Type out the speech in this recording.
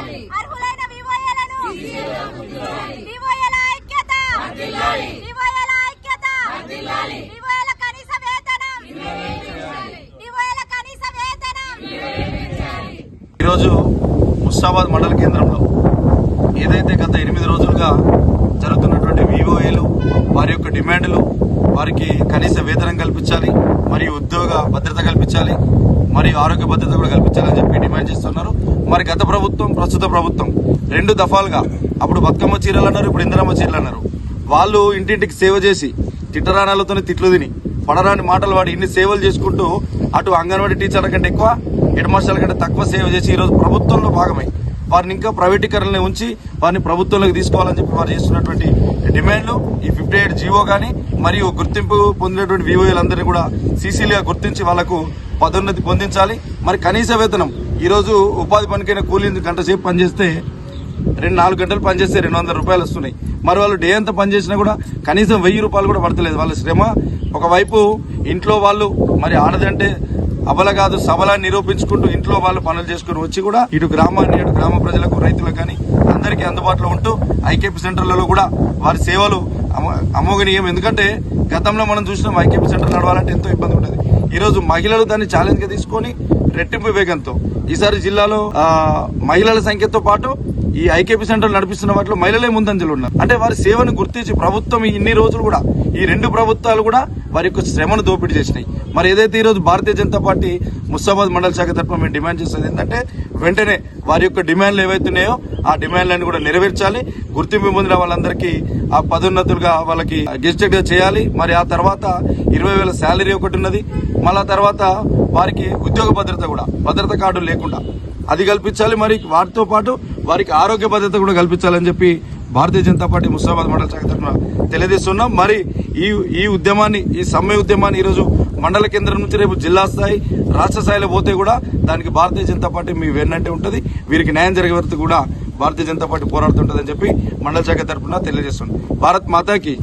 అర్హులైన వివోఏలను వివోఏల ఐక్యత వివోఏల ఐక్యత వివోఏల కనీస వేతనం వివోఏల కనీస వేతనం. ఈరోజు ముస్తాబాద్ మండల కేంద్రంలో ఏదైతే గత 8 రోజులుగా జరుగుతున్నటువంటి వివోఏలు వారి యొక్క డిమాండ్లు, వారికి కనీస వేతనం కల్పించాలి, మరియు ఉద్యోగ భద్రత కల్పించాలి, మరియు ఆరోగ్య భద్రత కూడా కల్పించాలని చెప్పి డిమాండ్ చేస్తున్నారు. మరి గత ప్రభుత్వం, ప్రస్తుత ప్రభుత్వం 2 దఫాలుగా, అప్పుడు బతుకమ్మ చీరలు అన్నారు, ఇప్పుడు ఇందిరమ్మ చీరలు అన్నారు. వాళ్ళు ఇంటింటికి సేవ చేసి తిట్టరాణాలతోనే తిట్లు తిని పడరాని మాటలు వాడి ఇన్ని సేవలు చేసుకుంటూ అటు అంగన్వాడీ టీచర్ల కంటే ఎక్కువ, హెడ్ మాస్టర్ల కంటే తక్కువ సేవ చేసి ఈరోజు ప్రభుత్వంలో భాగమై వారిని ఇంకా ప్రైవేటీకరణలో ఉంచి వారిని ప్రభుత్వంలోకి తీసుకోవాలని చెప్పి వారు చేస్తున్నటువంటి డిమాండ్లు, ఈ 58 జీవో కానీ మరియు గుర్తింపు పొందినటువంటి వివోఏలందరినీ కూడా సీసీలుగా గుర్తించి వాళ్లకు పదోన్నతి పొందించాలి. మరి కనీస వేతనం ఈరోజు ఉపాధి పనికైన కూలీ గంట సేపు పనిచేస్తే 4 గంటలు పనిచేస్తే 200 రూపాయలు వస్తున్నాయి. మరి వాళ్ళు డే అంతా పనిచేసినా కూడా కనీసం 1000 రూపాయలు కూడా పడతలేదు. వాళ్ళ శ్రమ ఒకవైపు, ఇంట్లో వాళ్ళు మరి ఆడదంటే అబల కాదు సబలా నిరూపించుకుంటూ ఇంట్లో వాళ్ళు పనులు చేసుకుని వచ్చి కూడా ఇటు గ్రామాన్ని, అటు గ్రామ ప్రజలకు, రైతులకు కానీ అందరికీ అందుబాటులో ఉంటూ ఐకేపీ సెంటర్లలో కూడా వారి సేవలు అమోఘనీయం. ఎందుకంటే గతంలో మనం చూసినాం ఐకేపీ సెంటర్ నడవాలంటే ఎంతో ఇబ్బంది ఉంటుంది. ఈరోజు మహిళలు దాన్ని ఛాలెంజ్ గా తీసుకొని రెట్టింపు వేగంతో ఈసారి జిల్లాలో మహిళల సంఖ్యతో పాటు ఈ ఐకేపీ సెంటర్ నడిపిస్తున్న వాటిలో మహిళలే ముందంజలు ఉన్నారు. అంటే వారి సేవను గుర్తించి ప్రభుత్వం ఇన్ని రోజులు కూడా, ఈ 2 ప్రభుత్వాలు కూడా వారి యొక్క శ్రమను దోపిడీ చేసినాయి. మరి ఏదైతే ఈరోజు భారతీయ జనతా పార్టీ ముస్తాబాద్ మండల శాఖ తరఫున మేము డిమాండ్ చేసేది ఏంటంటే, వెంటనే వారి యొక్క డిమాండ్లు ఏవైతున్నాయో ఆ డిమాండ్లను కూడా నెరవేర్చాలి. గుర్తింపు పొందిన వాళ్ళందరికీ ఆ పదోన్నతులుగా వాళ్ళకి గెజిటెడ్ గా చేయాలి. మరి ఆ తర్వాత 20,000 శాలరీ ఒకటి ఉన్నది. మళ్ళా తర్వాత వారికి ఉద్యోగ భద్రత కార్డు లేకుండా అది కల్పించాలి. మరి వాటితో పాటు వారికి ఆరోగ్య భద్రత కూడా కల్పించాలని చెప్పి భారతీయ జనతా పార్టీ ముస్తాబాద్ మండల శాఖ తరఫున తెలియజేస్తున్నాం. మరి ఈ ఉద్యమాన్ని, ఈ సమ్మె ఉద్యమాన్ని ఈరోజు మండల కేంద్రం నుంచి రేపు జిల్లా స్థాయి, రాష్ట్ర స్థాయిలో పోతే కూడా దానికి భారతీయ జనతా పార్టీ మీ వెన్నంటే ఉంటుంది. వీరికి న్యాయం జరిగే వరకు కూడా భారతీయ జనతా పార్టీ పోరాడుతుంటుందని చెప్పి మండల శాఖ తరఫున తెలియజేస్తున్నాం. భారత్ మాతాకి.